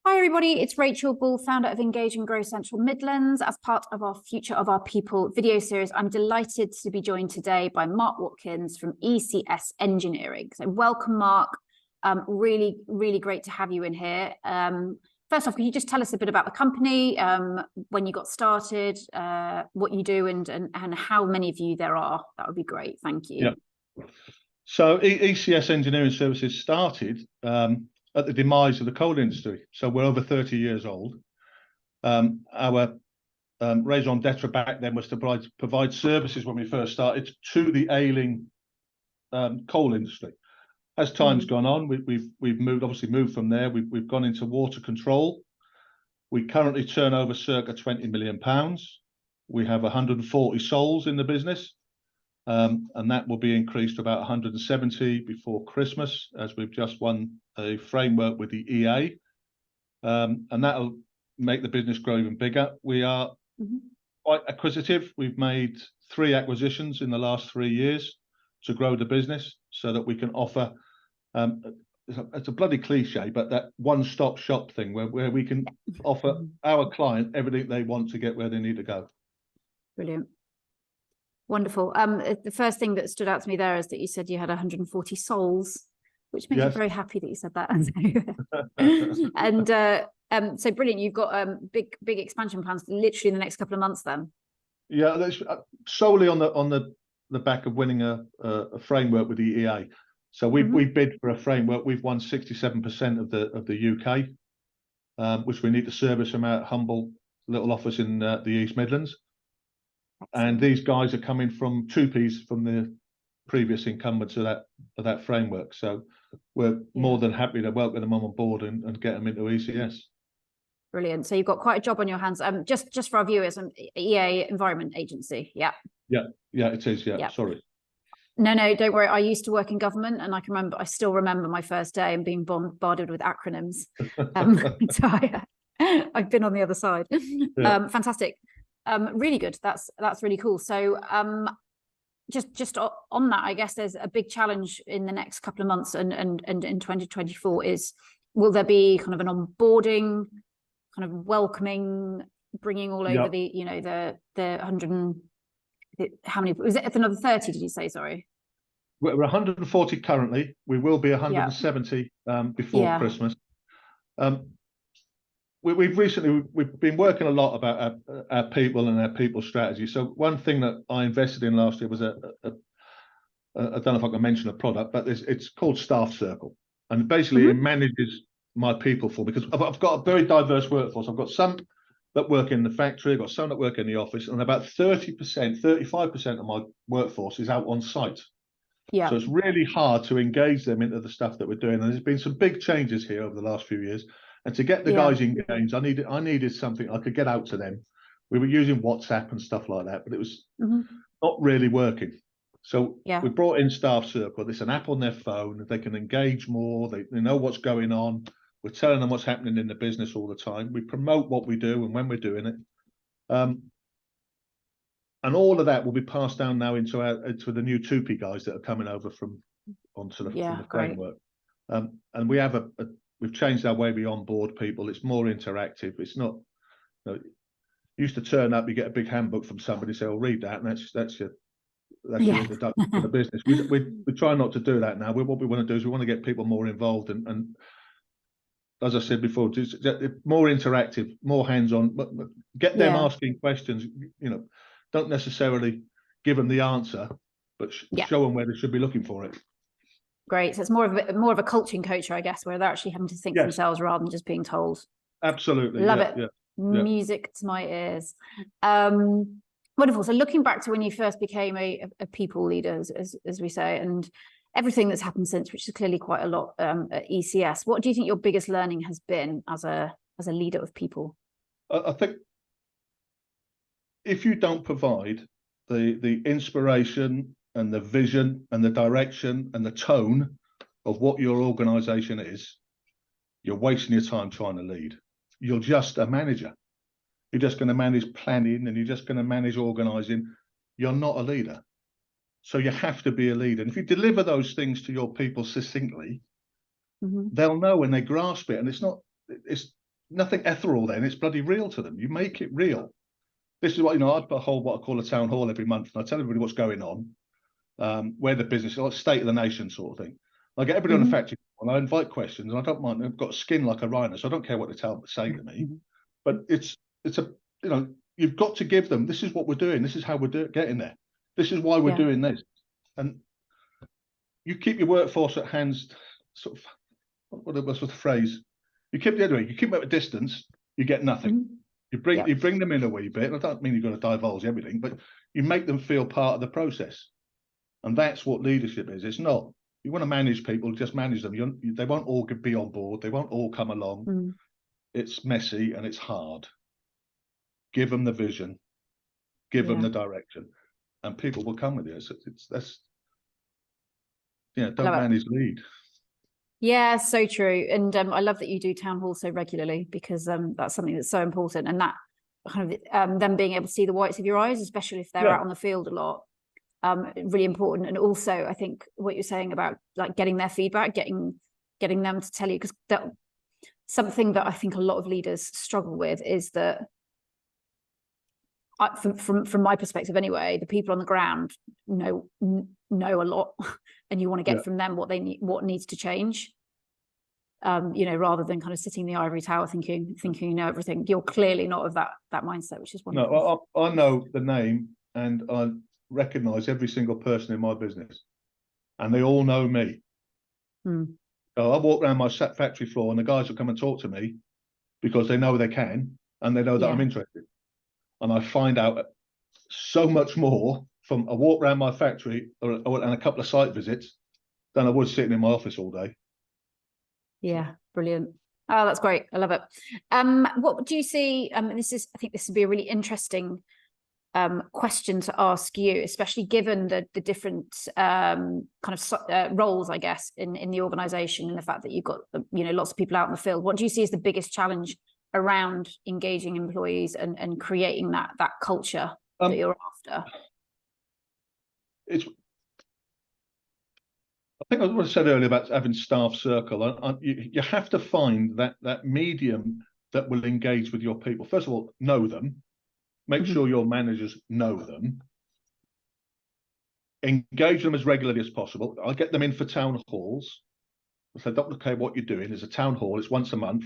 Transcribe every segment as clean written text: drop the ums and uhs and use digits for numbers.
Hi everybody, it's Rachael Bull, founder of Engage and Grow Central Midlands. As part of our Future of Our People video series, I'm delighted to be joined today by Mark Watkins from ECS Engineering. So welcome, Mark. Really great to have you in here. First off, can you just tell us a bit about the company, when you got started, what you do, and how many of you there are? That would be great. Thank you. Yeah. So ECS Engineering Services started at the demise of the coal industry. So we're over 30 years old. Our raison d'etre back then was to provide services when we first started to the ailing coal industry. As time's gone on, we've moved from there. We've gone into water control. We currently turn over circa £20 million. We have 140 souls in the business. And that will be increased to about 170 before Christmas, as we've just won a framework with the EA, and that'll make the business grow even bigger. We are quite acquisitive. We've made 3 acquisitions in the last 3 years to grow the business so that we can offer, it's a bloody cliche, but that one-stop shop thing where we can offer our client everything they want to get where they need to go. Brilliant. Wonderful. The first thing that stood out to me there is that you said you had 140 souls, which makes me very happy that you said that. And so brilliant. You've got big expansion plans literally in the next couple of months then. Yeah, that's solely on the back of winning a framework with the EA. So we bid for a framework. We've won 67% of the UK, which we need to service from our humble little office in the East Midlands. Excellent. And these guys are coming from 2Ps from the previous incumbents of that framework. So we're more than happy to welcome them on board and get them into ECS. Brilliant. So you've got quite a job on your hands. Just for our viewers, EA Environment Agency. Yeah, it is. Yeah. Sorry. No, don't worry. I used to work in government, and I still remember my first day and being bombarded with acronyms. So I've been on the other side. Yeah. Fantastic. Really good. That's really cool. So just on that, I guess there's a big challenge in the next couple of months and in 2024 is, will there be kind of an onboarding, kind of welcoming, bringing all over the, you know, the 100 and how many, was it another 30, did you say? Sorry. We're 140 currently. We will be 170 before Christmas. We've been working a lot about our people and our people strategy. So one thing that I invested in last year was I don't know if I can mention a product, but it's called Staff Circle, and basically it manages my people for me, because I've got a very diverse workforce. I've got some that work in the factory, I've got some that work in the office, and about 30%, 35% of my workforce is out on site. Yeah. So it's really hard to engage them into the stuff that we're doing. And there's been some big changes here over the last few years. And to get the guys engaged, I needed something I could get out to them. We were using WhatsApp and stuff like that, but it was not really working. So we brought in Staff Circle. There's an app on their phone. They can engage more. They know what's going on. We're telling them what's happening in the business all the time. We promote what we do and when we're doing it. And all of that will be passed down now into the new 2P guys that are coming over from the framework. And we have we've changed our way we onboard people. It's more interactive. It's not, you know, you used to turn up, you get a big handbook from somebody, say, "Oh, read that," and that's your introduction to the business. We try not to do that now. What we want to do is we want to get people more involved and as I said before, just more interactive, more hands-on. Get them asking questions. You know, don't necessarily give them the answer, but show them where they should be looking for it. Great. So it's more of a coaching coach, I guess, where they're actually having to think for themselves rather than just being told. Absolutely. Love it. Yeah. Music to my ears. Wonderful. So looking back to when you first became a people leader, as we say, and everything that's happened since, which is clearly quite a lot at ECS, what do you think your biggest learning has been as a leader of people? I think if you don't provide the inspiration and the vision and the direction and the tone of what your organization is, you're wasting your time trying to lead. You're just a manager. You're just going to manage planning and you're just going to manage organizing. You're not a leader. So you have to be a leader. And if you deliver those things to your people succinctly, they'll know when they grasp it. And nothing ethereal then, it's bloody real to them. You make it real. This is what, you know, I hold what I call a town hall every month, and I tell everybody what's going on, where the business is, like state of the nation sort of thing. I get everybody on the factory and I invite questions, and I don't mind. I've got skin like a rhino, so I don't care what they say to me. But it's a, you know, you've got to give them, this is what we're doing, this is how we're getting there, this is why we're doing this. And you keep your workforce at hands, sort of, what was the phrase? You keep them at a distance, you get nothing. You bring them in a wee bit, and I don't mean you've got to divulge everything, but you make them feel part of the process. And that's what leadership is. It's not, you want to manage people, just manage them. They won't all be on board, they won't all come along. It's messy and it's hard. Give them the vision, give them the direction, and people will come with you. That's don't manage, lead. Yeah, so true. And I love that you do town halls so regularly, because that's something that's so important. And that kind of them being able to see the whites of your eyes, especially if they're out on the field a lot, really important. And also, I think what you're saying about like getting their feedback, getting them to tell you, because something that I think a lot of leaders struggle with is that, from my perspective anyway, the people on the ground know a lot, and you want to get from them what they need, what needs to change. Rather than kind of sitting in the ivory tower thinking you know everything. You're clearly not of that mindset, which is wonderful. No, I know the name, and I recognise every single person in my business, and they all know me. So I walk around my factory floor, and the guys will come and talk to me because they know they can, and they know that I'm interested. And I find out so much more from a walk around my factory and a couple of site visits than I would sitting in my office all day. Yeah, brilliant. Oh, that's great. I love it. What do you see? I think this would be a really interesting question to ask you, especially given the different kind of roles, I guess, in the organisation, and the fact that you've got lots of people out in the field. What do you see as the biggest challenge around engaging employees and creating that culture that you're after? I think what I said earlier about having staff circle. You have to find that medium that will engage with your people. First of all, know them. Make sure your managers know them. Engage them as regularly as possible. I get them in for town halls. I said, don't care what you're doing. There's a town hall. It's once a month.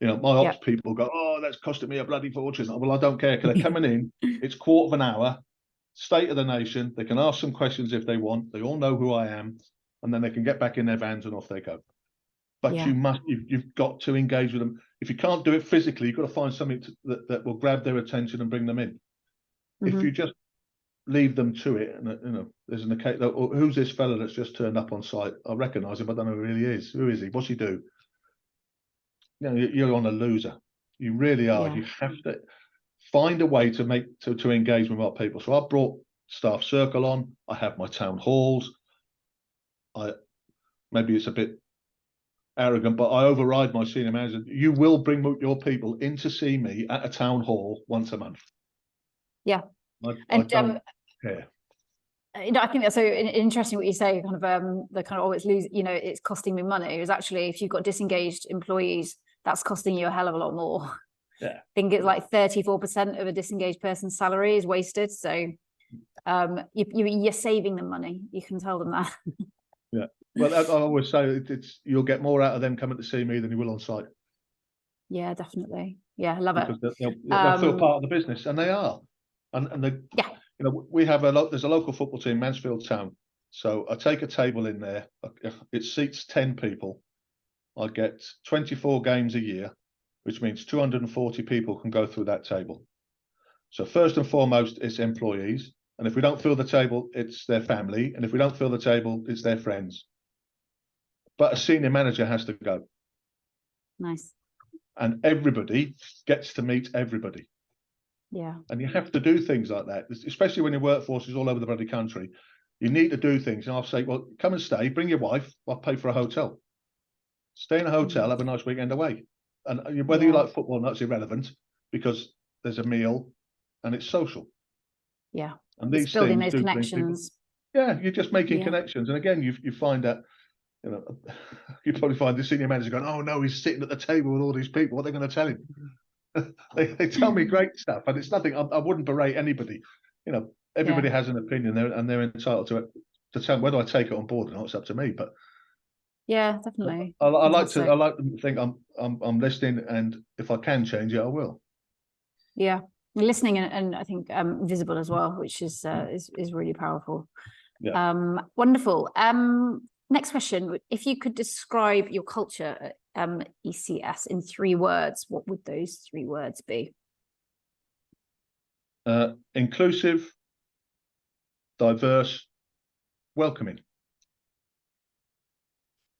My ops people go, oh, that's costing me a bloody fortune. Well, I don't care, because they're coming in. It's quarter of an hour. State of the nation. They can ask some questions if they want. They all know who I am, and then they can get back in their vans and off they go. But you've got to engage with them. If you can't do it physically, you've got to find something that will grab their attention and bring them in. If you just leave them to it, and there's an occasion, who's this fella that's just turned up on site? I recognise him, but I don't know who he really is. Who is he? What's he do? You're on a loser. You really are. You have to find a way to engage with our people. So I brought staff circle on. I have my town halls. Maybe it's a bit arrogant, but I override my senior manager. You will bring your people in to see me at a town hall once a month. I don't care. I think that's so interesting what you say. Kind of the kind of always lose. It's costing me money. Is actually, if you've got disengaged employees, that's costing you a hell of a lot more. I think it's like 34% of a disengaged person's salary is wasted. So you're saving them money. You can tell them that. Well, I always say you'll get more out of them coming to see me than you will on site. Yeah, definitely. Yeah, I love it. They'll feel part of the business, and they are. And we have there's a local football team, Mansfield Town. So I take a table in there. It seats 10 people. I get 24 games a year, which means 240 people can go through that table. So first and foremost, it's employees. And if we don't fill the table, it's their family. And if we don't fill the table, it's their friends. But a senior manager has to go. Nice. And everybody gets to meet everybody. Yeah. And you have to do things like that, especially when your workforce is all over the bloody country. You need to do things. And I'll say, well, come and stay, bring your wife, I'll pay for a hotel. Stay in a hotel, have a nice weekend away. And whether you like football or not, it's irrelevant, because there's a meal and it's social. Yeah. And these building things those connections. you're just making connections. And again, you find that You know, you probably find the senior manager going, "Oh no, he's sitting at the table with all these people. What are they going to tell him?" they tell me great stuff, and it's nothing. I wouldn't berate anybody. You know, everybody has an opinion there, and they're entitled to it. To tell whether I take it on board or not, it's up to me. But yeah, definitely. I like to think I'm listening, and if I can change it, I will. Yeah, listening and I think visible as well, which is really powerful. Yeah. Wonderful. Next question: if you could describe your culture at ECS in 3 words, what would those 3 words be? Inclusive, diverse, welcoming.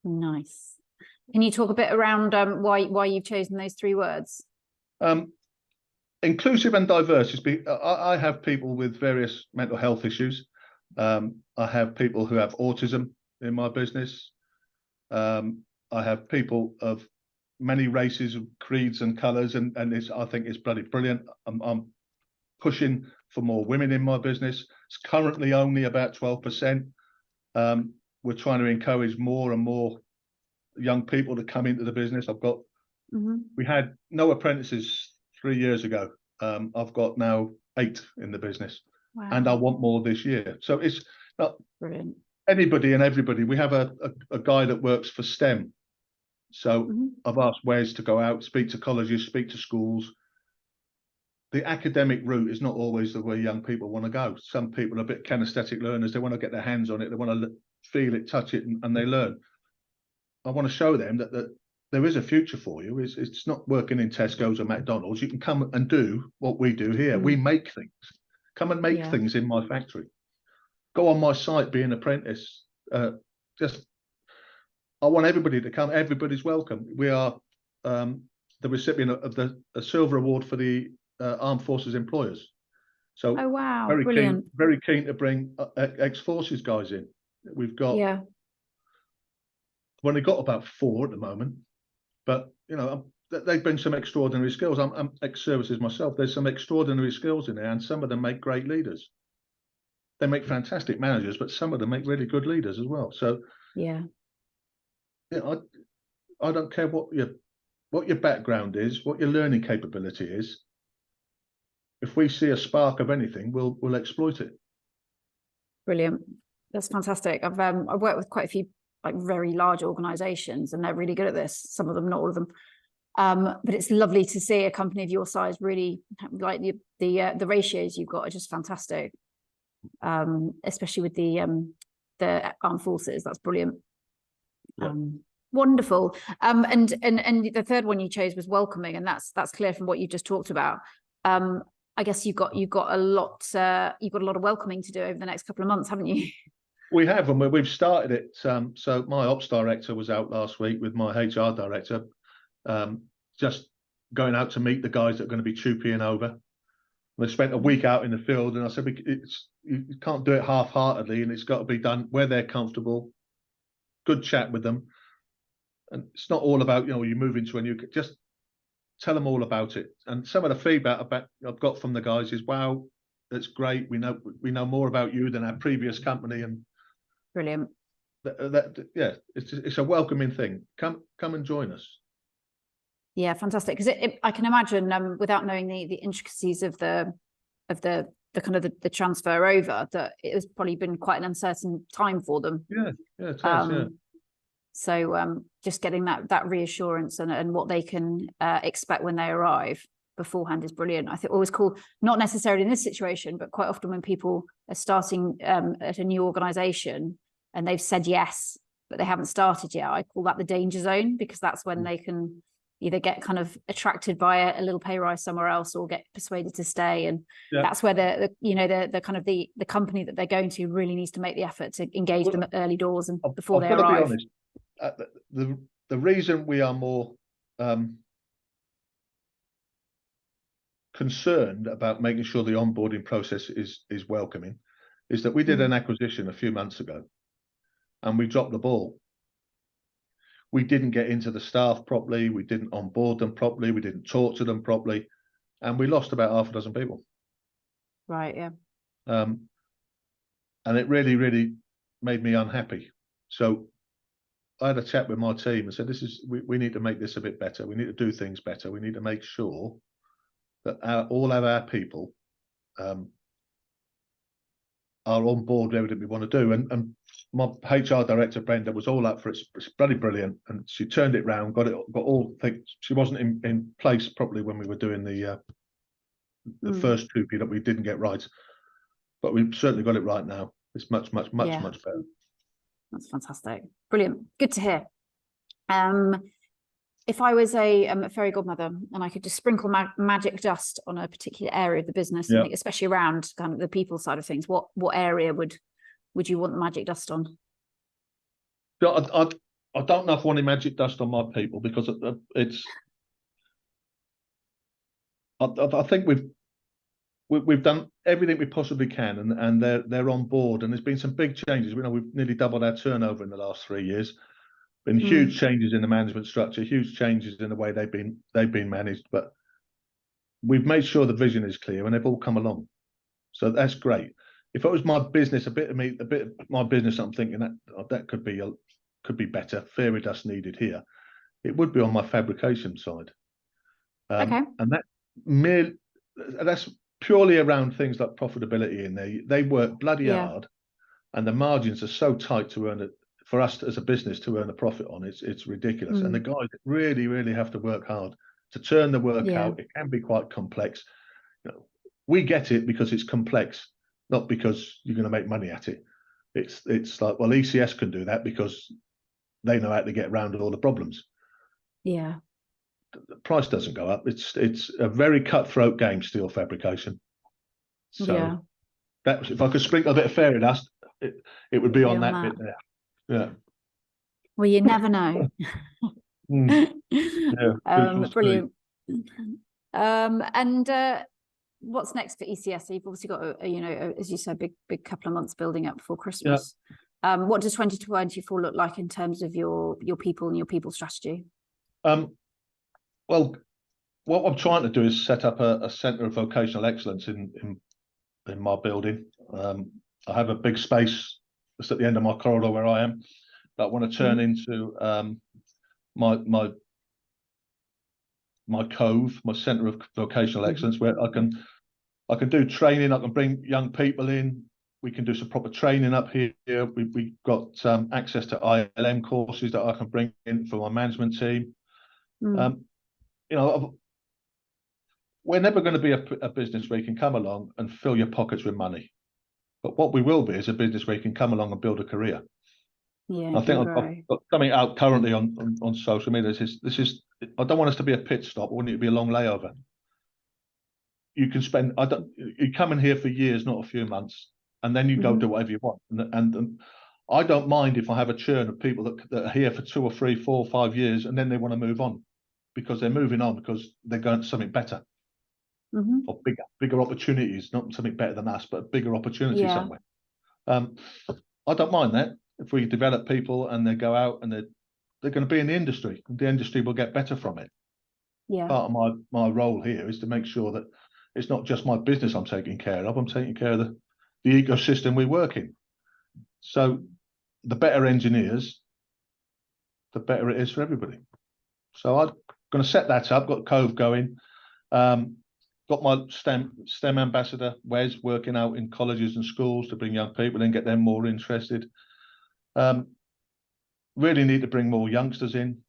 Nice. Can you talk a bit around why you've chosen those 3 words? Inclusive and diverse is I have people with various mental health issues. I have people who have autism in my business. I have people of many races, creeds, and colours, and I think it's bloody brilliant. I'm pushing for more women in my business. It's currently only about 12%. We're trying to encourage more and more young people to come into the business. We had no apprentices 3 years ago. I've got now 8 in the business. Wow. And I want more this year. So it's not brilliant. Anybody and everybody. We have a guy that works for STEM. So I've asked Wes to go out, speak to colleges, speak to schools. The academic route is not always the way young people want to go. Some people are a bit kinesthetic learners. They want to get their hands on it. They want to feel it, touch it, and they learn. I want to show them that there is a future for you. It's not working in Tesco's or McDonald's. You can come and do what we do here. We make things. Come and make things in my factory. Go on my site, be an apprentice. I want everybody to come. Everybody's welcome. We are the recipient of the Silver Award for the Armed Forces Employers. So, oh wow, very keen to bring ex-forces guys in. We've got Well, they've got about 4 at the moment, but you know, they've been some extraordinary skills. I'm ex-services myself. There's some extraordinary skills in there, and some of them make great leaders. They make fantastic managers, but some of them make really good leaders as well. So I don't care what your background is, what your learning capability is. If we see a spark of anything, we'll exploit it. Brilliant. That's fantastic. I've worked with quite a few like very large organizations, and they're really good at this. Some of them, not all of them. But it's lovely to see a company of your size really like the ratios you've got are just fantastic. Especially with the armed forces. That's brilliant. Wonderful. And the third one you chose was welcoming, and that's clear from what you just talked about. I guess you've got a lot of welcoming to do over the next couple of months, haven't you? We have, and we've started it. So my ops director was out last week with my HR director, just going out to meet the guys that are going to be trooping over. They spent a week out in the field, and I said, you can't do it half-heartedly, and it's got to be done where they're comfortable. Good chat with them, and it's not all about you move into a new. Just tell them all about it. And some of the feedback I've got from the guys is, "Wow, that's great. We know more about you than our previous company." And brilliant. It's a welcoming thing. Come and join us. Yeah, fantastic. Because I can imagine, without knowing the intricacies of the kind of the transfer over, that it has probably been quite an uncertain time for them. Yeah, it has, So just getting that reassurance and what they can expect when they arrive beforehand is brilliant. I think always cool, not necessarily in this situation, but quite often when people are starting at a new organisation and they've said yes, but they haven't started yet, I call that the danger zone, because that's when they can either get kind of attracted by a little pay rise somewhere else or get persuaded to stay. And that's where the kind of the company that they're going to really needs to make the effort to engage them at early doors and before they arrive. Be honest, the reason we are more concerned about making sure the onboarding process is welcoming is that we did an acquisition a few months ago and we dropped the ball. We didn't get into the staff properly. We didn't onboard them properly. We didn't talk to them properly. And we lost about 6 people. Right, yeah. And it really, really made me unhappy. So I had a chat with my team and said, we need to make this a bit better. We need to do things better. We need to make sure that all of our people are on board with everything we want to do. And my HR director, Brenda, was all up for it. It's bloody brilliant. And she turned it round, got all things. She wasn't in place properly when we were doing the first 2P that we didn't get right. But we've certainly got it right now. It's much better. That's fantastic. Brilliant. Good to hear. If I was a fairy godmother and I could just sprinkle magic dust on a particular area of the business, especially around kind of the people side of things, what area would you want the magic dust on? I don't know if I want magic dust on my people, because I think we've done everything we possibly can, and they're on board, and there's been some big changes. We've nearly doubled our turnover in the last 3 years. Been huge changes in the management structure, huge changes in the way they've been managed, but we've made sure the vision is clear, and they've all come along. So that's great. If it was my business, a bit of my business, I'm thinking that could be better. Fairy dust needed here. It would be on my fabrication side. Okay. And that's purely around things like profitability in there. They work bloody hard, and the margins are so tight to earn it. For us as a business to earn a profit on it's ridiculous. And the guys really have to work hard to turn the work out. It can be quite complex. We get it because it's complex, not because you're going to make money at it. It's like, well, ECS can do that because they know how to get around all the problems. Yeah. The price doesn't go up. It's a very cutthroat game, steel fabrication. So that, if I could sprinkle a bit of fairy dust, it would be on that bit there. Yeah. Well, you never know. Brilliant. And what's next for ECS? You've obviously got as you said, big couple of months building up before Christmas. What does 2024 look like in terms of your people and your people strategy? Well, what I'm trying to do is set up a centre of vocational excellence in my building. I have a big space just at the end of my corridor where I am that I want to turn into my cove, my centre of vocational excellence, where I can do training. I can bring young people in. We can do some proper training up here. We've got access to ILM courses that I can bring in for my management team. We're never going to be a business where you can come along and fill your pockets with money. But what we will be is a business where you can come along and build a career. Yeah, I think I've got something out currently on social media. This is I don't want us to be a pit stop. I want it to be a long layover. You can spend you come in here for years, not a few months, and then you go do whatever you want. And I don't mind if I have a churn of people that are here for 2 or 3, 4, 5 years, and then they want to move on because they're moving on because they're going to something better. Or bigger opportunities, not something better than us, but a bigger opportunity somewhere. I don't mind that if we develop people and they go out and they're going to be in the industry. The industry will get better from it. Part of my role here is to make sure that it's not just my business I'm taking care of. I'm taking care of the ecosystem we work in. So the better engineers, the better it is for everybody. So I'm going to set that up. Got Cove going. Got my STEM ambassador, Wes, working out in colleges and schools to bring young people in, get them more interested. Really need to bring more youngsters in,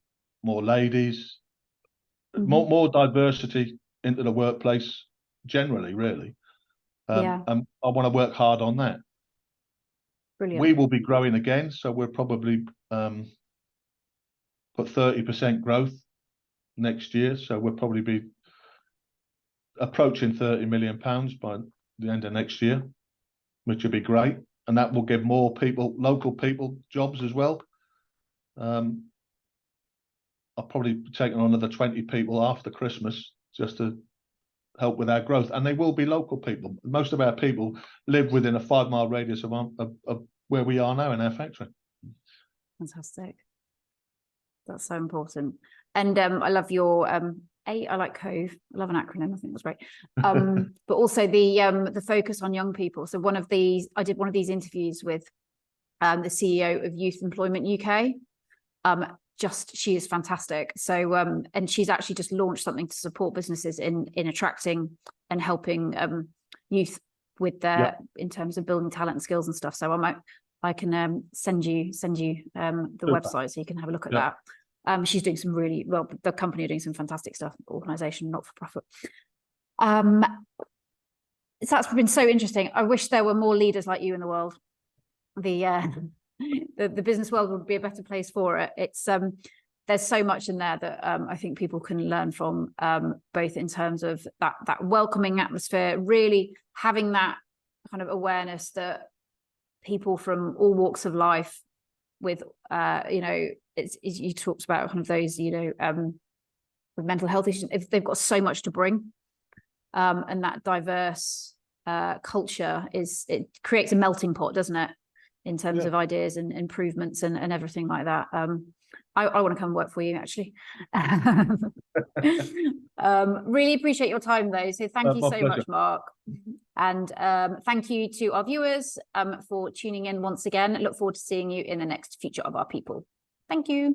more ladies, more diversity into the workplace generally, really. And I want to work hard on that. Brilliant. We will be growing again, so we'll probably put 30% growth next year. So we'll probably be approaching £30 million by the end of next year, which would be great, and that will give more people, local people, jobs as well. I'll probably be taking on another 20 people after Christmas just to help with our growth, and they will be local people. Most of our people live within a 5-mile radius of where we are now in our factory. Fantastic. That's so important. And I love your I like Cove. I love an acronym. I think it was great. But also the focus on young people. So I did one of these interviews with the CEO of Youth Employment UK, She is fantastic. So and she's actually just launched something to support businesses in attracting and helping youth with their in terms of building talent and skills and stuff. So I can send you the website so you can have a look at that. She's doing some really well. The company are doing some fantastic stuff. Organisation, not for profit. So that's been so interesting. I wish there were more leaders like you in the world. The business world would be a better place for it. It's there's so much in there that I think people can learn from, both in terms of that welcoming atmosphere, really having that kind of awareness that people from all walks of life with, you know, you talked about kind of those, you know, with mental health issues, if they've got so much to bring, and that diverse culture it creates a melting pot, doesn't it, in terms of ideas and improvements and everything like that. I want to come work for you, actually. Really appreciate your time, though. So thank you so much, Mark. And thank you to our viewers for tuning in once again. I look forward to seeing you in the next Future of Our People. Thank you.